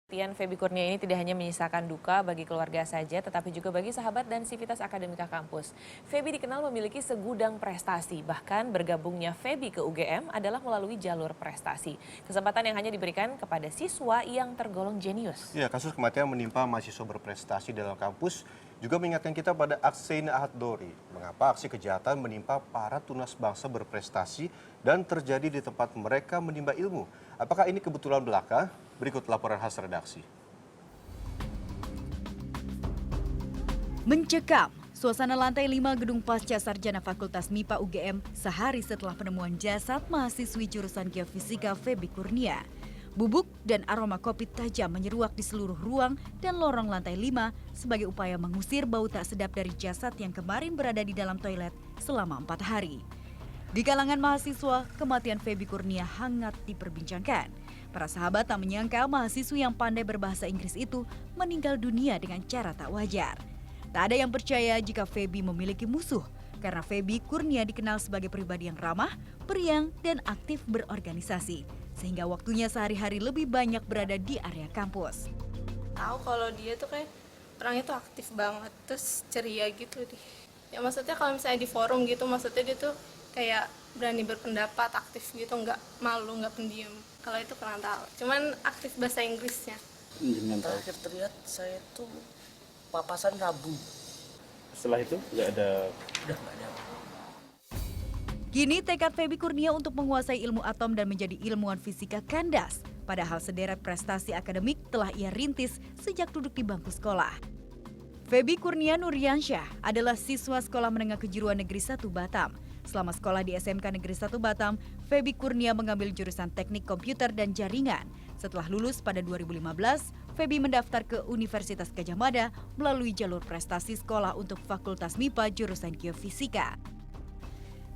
Kematian Feby Kurnia ini tidak hanya menyisakan duka bagi keluarga saja, tetapi juga bagi sahabat dan sivitas akademika kampus. Feby dikenal memiliki segudang prestasi, bahkan bergabungnya Feby ke UGM adalah melalui jalur prestasi. Kesempatan yang hanya diberikan kepada siswa yang tergolong jenius. Ya, kasus kematian menimpa mahasiswa berprestasi dalam kampus juga mengingatkan kita pada Akseina Ahad-Dori. Mengapa aksi kejahatan menimpa para tunas bangsa berprestasi dan terjadi di tempat mereka menimba ilmu? Apakah ini kebetulan belaka? Berikut laporan khas redaksi. Mencekam, suasana lantai 5 gedung pasca sarjana Fakultas MIPA UGM sehari setelah penemuan jasad mahasiswi jurusan Geofisika Feby Kurnia. Bubuk dan aroma kopi tajam menyeruak di seluruh ruang dan lorong lantai 5 sebagai upaya mengusir bau tak sedap dari jasad yang kemarin berada di dalam toilet selama 4 hari. Di kalangan mahasiswa, kematian Feby Kurnia hangat diperbincangkan. Para sahabat tak menyangka mahasiswi yang pandai berbahasa Inggris itu meninggal dunia dengan cara tak wajar. Tak ada yang percaya jika Feby memiliki musuh, karena Feby Kurnia dikenal sebagai pribadi yang ramah, periang, dan aktif berorganisasi. Sehingga waktunya sehari-hari lebih banyak berada di area kampus. Tahu kalau dia tuh kayak orangnya tuh aktif banget, terus ceria gitu deh. Ya maksudnya kalau misalnya di forum gitu, maksudnya dia tuh kayak berani berpendapat, aktif gitu, nggak malu, nggak pendiam. Kalau itu kurang tahu. Cuman aktif bahasa Inggrisnya. Terakhir terlihat saya tuh papasan Rabu. Setelah itu nggak ada. Udah nggak ada. Kini tekad Feby Kurnia untuk menguasai ilmu atom dan menjadi ilmuwan fisika kandas. Padahal sederet prestasi akademik telah ia rintis sejak duduk di bangku sekolah. Feby Kurnia Nuryansyah adalah siswa Sekolah Menengah Kejuruan Negeri 1 Batam. Selama sekolah di SMK Negeri 1 Batam, Feby Kurnia mengambil jurusan Teknik Komputer dan Jaringan. Setelah lulus pada 2015, Feby mendaftar ke Universitas Gadjah Mada melalui jalur prestasi sekolah untuk Fakultas MIPA jurusan Geofisika.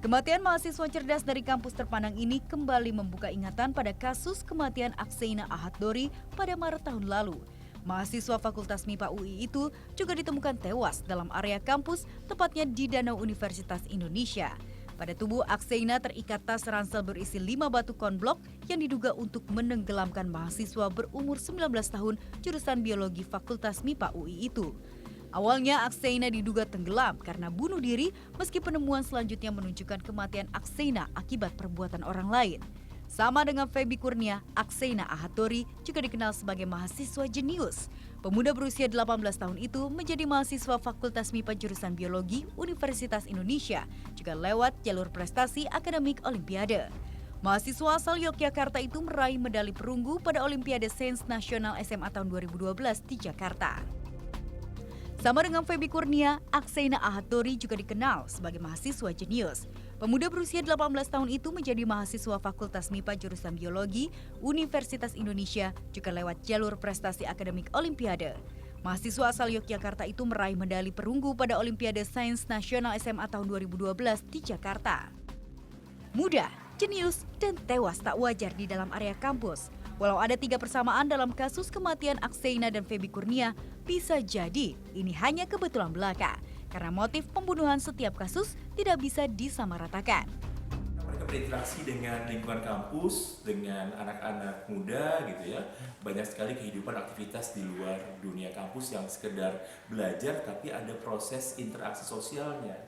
Kematian mahasiswa cerdas dari kampus terpandang ini kembali membuka ingatan pada kasus kematian Akseina Ahad-Dori pada Maret tahun lalu. Mahasiswa Fakultas MIPA UI itu juga ditemukan tewas dalam area kampus, tepatnya di Danau Universitas Indonesia. Pada tubuh Akseina terikat tas ransel berisi 5 batu konblok yang diduga untuk menenggelamkan mahasiswa berumur 19 tahun jurusan biologi Fakultas MIPA UI itu. Awalnya Akseina diduga tenggelam karena bunuh diri, meski penemuan selanjutnya menunjukkan kematian Akseina akibat perbuatan orang lain. Sama dengan Feby Kurnia, Akseina Ahad-Dori juga dikenal sebagai mahasiswa jenius. Pemuda berusia 18 tahun itu menjadi mahasiswa Fakultas MIPA jurusan Biologi Universitas Indonesia, juga lewat jalur prestasi akademik Olimpiade. Mahasiswa asal Yogyakarta itu meraih medali perunggu pada Olimpiade Sains Nasional SMA tahun 2012 di Jakarta. Sama dengan Feby Kurnia, Akseina Ahad-Dori juga dikenal sebagai mahasiswa jenius. Pemuda berusia 18 tahun itu menjadi mahasiswa Fakultas MIPA jurusan Biologi Universitas Indonesia juga lewat jalur prestasi akademik Olimpiade. Mahasiswa asal Yogyakarta itu meraih medali perunggu pada Olimpiade Sains Nasional SMA tahun 2012 di Jakarta. Muda, jenius, dan tewas tak wajar di dalam area kampus. Walau ada 3 persamaan dalam kasus kematian Akseina dan Feby Kurnia, bisa jadi ini hanya kebetulan belaka. Karena motif pembunuhan setiap kasus tidak bisa disamaratakan. Mereka berinteraksi dengan lingkungan kampus, dengan anak-anak muda gitu ya. Banyak sekali kehidupan aktivitas di luar dunia kampus yang sekedar belajar tapi ada proses interaksi sosialnya.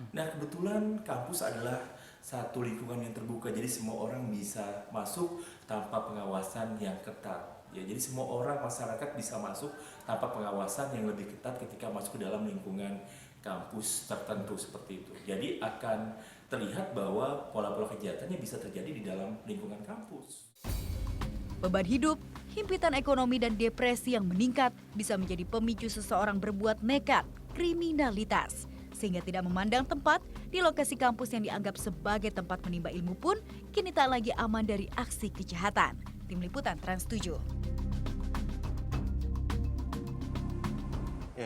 Nah kebetulan kampus adalah satu lingkungan yang terbuka, jadi semua orang bisa masuk tanpa pengawasan yang ketat. Ya, jadi semua orang masyarakat bisa masuk tanpa pengawasan yang lebih ketat ketika masuk ke dalam lingkungan kampus tertentu seperti itu. Jadi akan terlihat bahwa pola-pola kejahatannya bisa terjadi di dalam lingkungan kampus. Beban hidup, himpitan ekonomi dan depresi yang meningkat bisa menjadi pemicu seseorang berbuat nekat, kriminalitas. Sehingga tidak memandang tempat, di lokasi kampus yang dianggap sebagai tempat menimba ilmu pun kini tak lagi aman dari aksi kejahatan. Tim Liputan Trans 7.